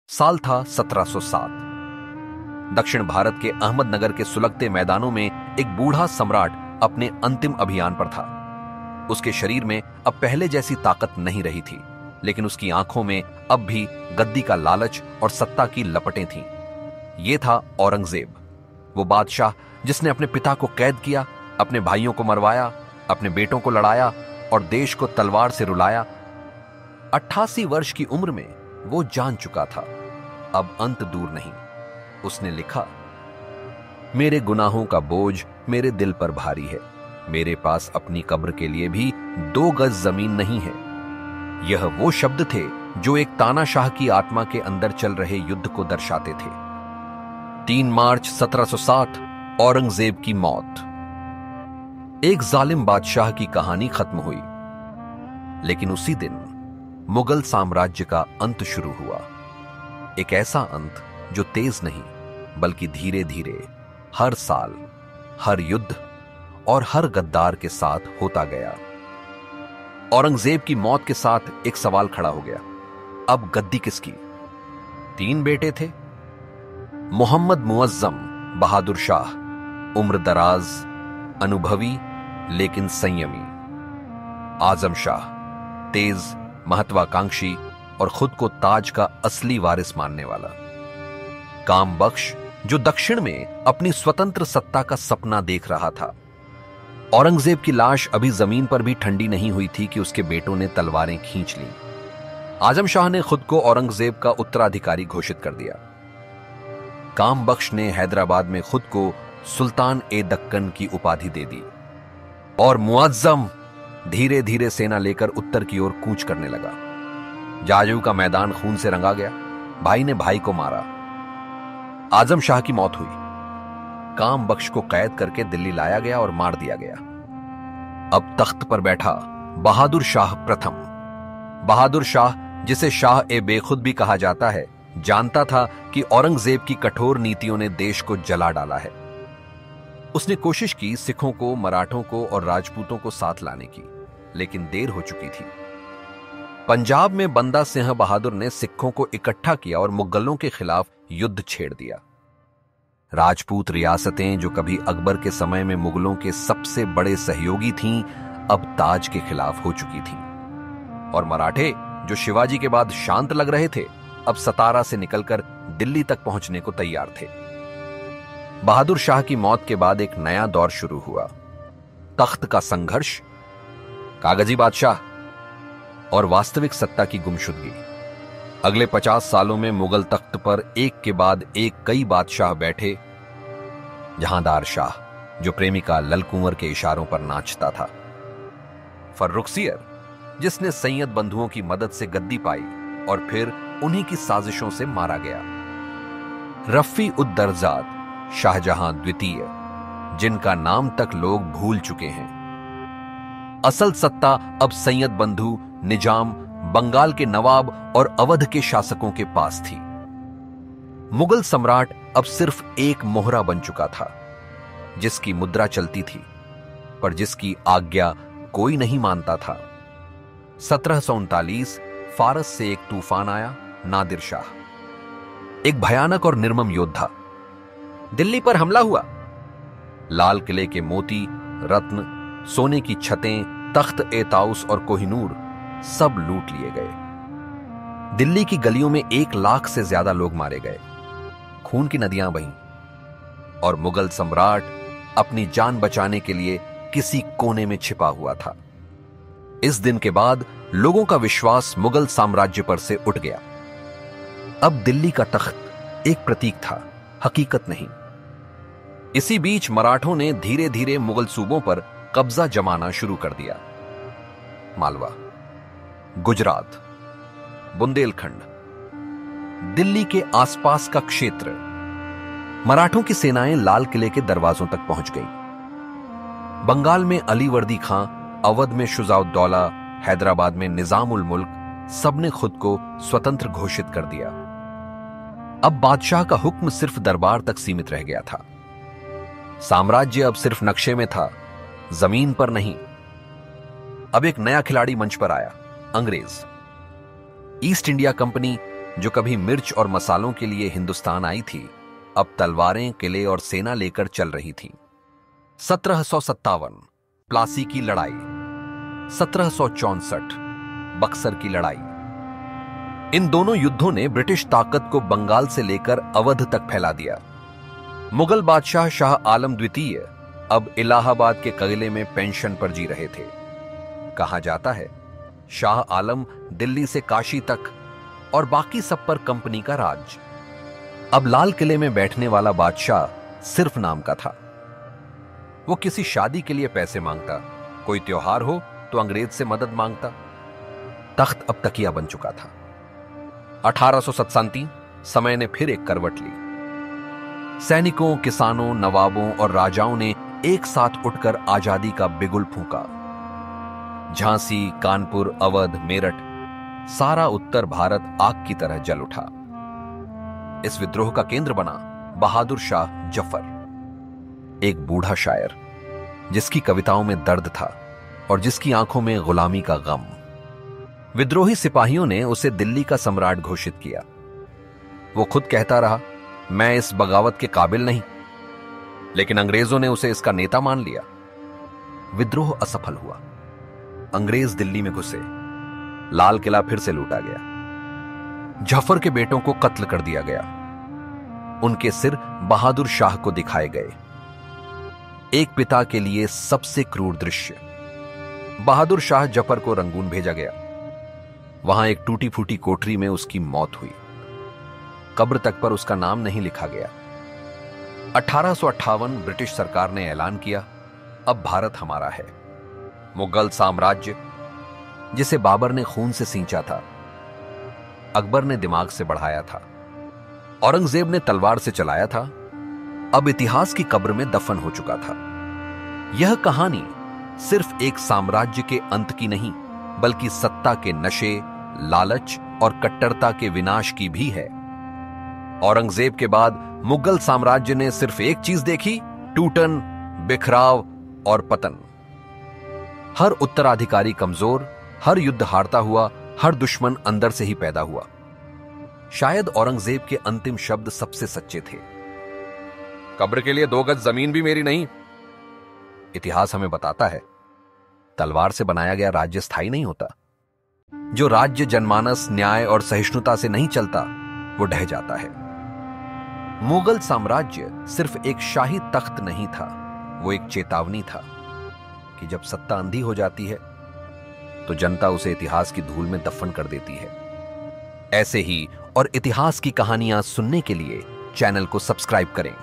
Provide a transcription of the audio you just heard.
साल था 1707। दक्षिण भारत के अहमदनगर के सुलगते मैदानों में एक बूढ़ा सम्राट अपने अंतिम अभियान पर था। उसके शरीर में अब पहले जैसी ताकत नहीं रही थी, लेकिन उसकी आंखों में अब भी गद्दी का लालच और सत्ता की लपटें थीं। यह था औरंगजेब, वो बादशाह जिसने अपने पिता को कैद किया, अपने भाइयों को मरवाया, अपने बेटों को लड़ाया और देश को तलवार से रुलाया। 88 वर्ष की उम्र में वो जान चुका था, अब अंत दूर नहीं। उसने लिखा, मेरे गुनाहों का बोझ मेरे दिल पर भारी है, मेरे पास अपनी कब्र के लिए भी 2 गज जमीन नहीं है। यह वो शब्द थे जो एक तानाशाह की आत्मा के अंदर चल रहे युद्ध को दर्शाते थे। 3 मार्च 1707 औरंगजेब की मौत। एक जालिम बादशाह की कहानी खत्म हुई, लेकिन उसी दिन मुगल साम्राज्य का अंत शुरू हुआ। एक ऐसा अंत जो तेज नहीं, बल्कि धीरे धीरे हर साल, हर युद्ध और हर गद्दार के साथ होता गया। औरंगजेब की मौत के साथ एक सवाल खड़ा हो गया, अब गद्दी किसकी? 3 बेटे थे, मोहम्मद मुअज्जम बहादुर शाह, उम्र दराज, अनुभवी लेकिन संयमी। आजम शाह, तेज, महत्वाकांक्षी और खुद को ताज का असली वारिस मानने वाला। काम बख्श, जो दक्षिण में अपनी स्वतंत्र सत्ता का सपना देख रहा था। औरंगजेब की लाश अभी जमीन पर भी ठंडी नहीं हुई थी कि उसके बेटों ने तलवारें खींच लीं। आजम शाह ने खुद को औरंगजेब का उत्तराधिकारी घोषित कर दिया। काम बख्श ने हैदराबाद में खुद को सुल्तान ए दक्कन की उपाधि दे दी और मुअज्जम धीरे धीरे सेना लेकर उत्तर की ओर कूच करने लगा। जाजू का मैदान खून से रंगा गया, भाई ने भाई को मारा। आजम शाह की मौत हुई, काम बख्श को कैद करके दिल्ली लाया गया और मार दिया गया। अब तख्त पर बैठा बहादुर शाह प्रथम। बहादुर शाह, जिसे शाह ए बेखुद भी कहा जाता है, जानता था कि औरंगजेब की कठोर नीतियों ने देश को जला डाला है। उसने कोशिश की सिखों को, मराठों को और राजपूतों को साथ लाने की, लेकिन देर हो चुकी थी। पंजाब में बंदा सिंह बहादुर ने सिखों को इकट्ठा किया और मुगलों के खिलाफ युद्ध छेड़ दिया। राजपूत रियासतें, जो कभी अकबर के समय में मुगलों के सबसे बड़े सहयोगी थीं, अब ताज के खिलाफ हो चुकी थीं। और मराठे, जो शिवाजी के बाद शांत लग रहे थे, अब सतारा से निकलकर दिल्ली तक पहुंचने को तैयार थे। बहादुर शाह की मौत के बाद एक नया दौर शुरू हुआ। तख्त का संघर्ष, कागजी बादशाह और वास्तविक सत्ता की गुमशुदगी। अगले 50 सालों में मुगल तख्त पर एक के बाद एक कई बादशाह बैठे। जहांदार शाह, जो प्रेमिका लल कुंवर के इशारों पर नाचता था। फर्रुखसियर, जिसने सैयद बंधुओं की मदद से गद्दी पाई और फिर उन्हीं की साजिशों से मारा गया। रफी उद दर्जात शाहजहां द्वितीय, जिनका नाम तक लोग भूल चुके हैं। असल सत्ता अब सैयद बंधु, निजाम, बंगाल के नवाब और अवध के शासकों के पास थी। मुगल सम्राट अब सिर्फ एक मोहरा बन चुका था, जिसकी मुद्रा चलती थी, पर जिसकी आज्ञा कोई नहीं मानता था। 1739 फारस से एक तूफान आया, नादिर शाह, एक भयानक और निर्मम योद्धा। दिल्ली पर हमला हुआ। लाल किले के मोती, रत्न, सोने की छतें, तख्त ए ताउस और कोहिनूर सब लूट लिए गए। दिल्ली की गलियों में 1 लाख से ज्यादा लोग मारे गए। खून की नदियां बहीं और मुगल सम्राट अपनी जान बचाने के लिए किसी कोने में छिपा हुआ था। इस दिन के बाद लोगों का विश्वास मुगल साम्राज्य पर से उठ गया। अब दिल्ली का तख्त एक प्रतीक था, हकीकत नहीं। इसी बीच मराठों ने धीरे धीरे मुगल सूबों पर कब्जा जमाना शुरू कर दिया। मालवा, गुजरात, बुंदेलखंड, दिल्ली के आसपास का क्षेत्र। मराठों की सेनाएं लाल किले के दरवाजों तक पहुंच गईं। बंगाल में अली वर्दी खां, अवध में शुजाउद्दौला, हैदराबाद में निजाम उल मुल्क, सबने खुद को स्वतंत्र घोषित कर दिया। अब बादशाह का हुक्म सिर्फ दरबार तक सीमित रह गया था। साम्राज्य अब सिर्फ नक्शे में था, जमीन पर नहीं। अब एक नया खिलाड़ी मंच पर आया, अंग्रेज। ईस्ट इंडिया कंपनी जो कभी मिर्च और मसालों के लिए हिंदुस्तान आई थी, अब तलवारें, किले और सेना लेकर चल रही थी। 1757 प्लासी की लड़ाई, 1764 बक्सर की लड़ाई। इन दोनों युद्धों ने ब्रिटिश ताकत को बंगाल से लेकर अवध तक फैला दिया। मुगल बादशाह शाह आलम द्वितीय अब इलाहाबाद के किले में पेंशन पर जी रहे थे। कहा जाता है शाह आलम दिल्ली से काशी तक और बाकी सब पर कंपनी का राज। अब लाल किले में बैठने वाला बादशाह सिर्फ नाम का था। वो किसी शादी के लिए पैसे मांगता, कोई त्योहार हो तो अंग्रेज से मदद मांगता। तख्त अब तकिया बन चुका था। 1867 समय ने फिर एक करवट ली। सैनिकों, किसानों, नवाबों और राजाओं ने एक साथ उठकर आजादी का बिगुल फूंका। झांसी, कानपुर, अवध, मेरठ, सारा उत्तर भारत आग की तरह जल उठा। इस विद्रोह का केंद्र बना बहादुर शाह जफर, एक बूढ़ा शायर जिसकी कविताओं में दर्द था और जिसकी आंखों में गुलामी का गम। विद्रोही सिपाहियों ने उसे दिल्ली का सम्राट घोषित किया। वो खुद कहता रहा, मैं इस बगावत के काबिल नहीं, लेकिन अंग्रेजों ने उसे इसका नेता मान लिया। विद्रोह असफल हुआ। अंग्रेज दिल्ली में घुसे। लाल किला फिर से लूटा गया। जफर के बेटों को कत्ल कर दिया गया। उनके सिर बहादुर शाह को दिखाए गए। एक पिता के लिए सबसे क्रूर दृश्य। बहादुर शाह जफर को रंगून भेजा गया। वहां एक टूटी फूटी कोठरी में उसकी मौत हुई। कब्र तक पर उसका नाम नहीं लिखा गया। 1858 ब्रिटिश सरकार ने ऐलान किया, अब भारत हमारा है। मुगल साम्राज्य, जिसे बाबर ने खून से सींचा था, अकबर ने दिमाग से बढ़ाया था, औरंगजेब ने तलवार से चलाया था, अब इतिहास की कब्र में दफन हो चुका था। यह कहानी सिर्फ एक साम्राज्य के अंत की नहीं, बल्कि सत्ता के नशे, लालच और कट्टरता के विनाश की भी है। औरंगजेब के बाद मुगल साम्राज्य ने सिर्फ एक चीज देखी, टूटन, बिखराव और पतन। हर उत्तराधिकारी कमजोर, हर युद्ध हारता हुआ, हर दुश्मन अंदर से ही पैदा हुआ। शायद औरंगजेब के अंतिम शब्द सबसे सच्चे थे, कब्र के लिए 2 गज जमीन भी मेरी नहीं। इतिहास हमें बताता है, तलवार से बनाया गया राज्य स्थायी नहीं होता। जो राज्य जनमानस, न्याय और सहिष्णुता से नहीं चलता, वो ढह जाता है। मुगल साम्राज्य सिर्फ एक शाही तख्त नहीं था, वो एक चेतावनी था कि जब सत्ता अंधी हो जाती है तो जनता उसे इतिहास की धूल में दफन कर देती है। ऐसे ही और इतिहास की कहानियां सुनने के लिए चैनल को सब्सक्राइब करें।